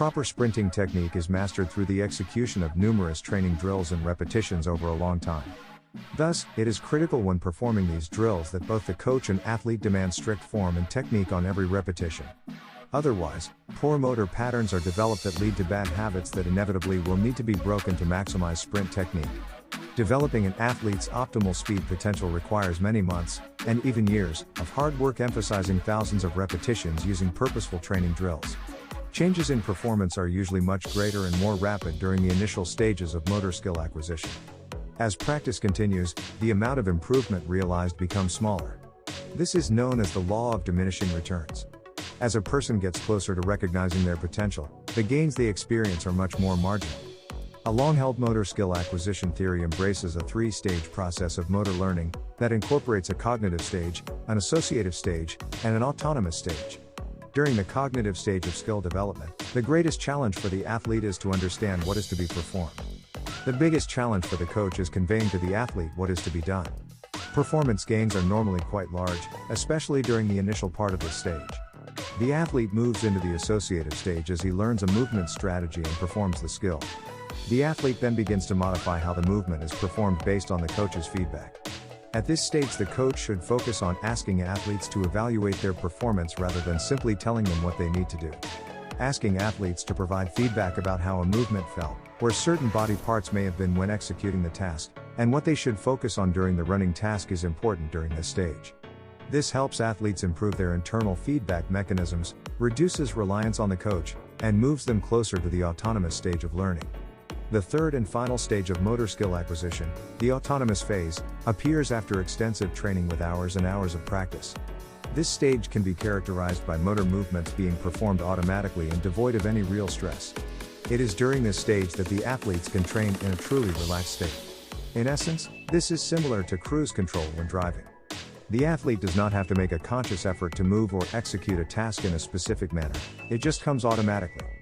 proper sprinting technique is mastered through the execution of numerous training drills and repetitions over a long time. Thus, it is critical when performing these drills that both the coach and athlete demand strict form and technique on every repetition. Otherwise, poor motor patterns are developed that lead to bad habits that inevitably will need to be broken to maximize sprint technique. Developing an athlete's optimal speed potential requires many months, and even years, of hard work emphasizing thousands of repetitions using purposeful training drills. Changes in performance are usually much greater and more rapid during the initial stages of motor skill acquisition. As practice continues, the amount of improvement realized becomes smaller. This is known as the law of diminishing returns. As a person gets closer to recognizing their potential, the gains they experience are much more marginal. A long-held motor skill acquisition theory embraces a three-stage process of motor learning that incorporates a cognitive stage, an associative stage, and an autonomous stage. During the cognitive stage of skill development, the greatest challenge for the athlete is to understand what is to be performed. The biggest challenge for the coach is conveying to the athlete what is to be done. Performance gains are normally quite large, especially during the initial part of this stage. The athlete moves into the associative stage as he learns a movement strategy and performs the skill. The athlete then begins to modify how the movement is performed based on the coach's feedback. At this stage, the coach should focus on asking athletes to evaluate their performance rather than simply telling them what they need to do. Asking athletes to provide feedback about how a movement felt, where certain body parts may have been when executing the task, and what they should focus on during the running task is important during this stage. This helps athletes improve their internal feedback mechanisms, reduces reliance on the coach, and moves them closer to the autonomous stage of learning. The third and final stage of motor skill acquisition, the autonomous phase, appears after extensive training with hours and hours of practice. This stage can be characterized by motor movements being performed automatically and devoid of any real stress. It is during this stage that the athletes can train in a truly relaxed state. In essence, this is similar to cruise control when driving. The athlete does not have to make a conscious effort to move or execute a task in a specific manner, it just comes automatically.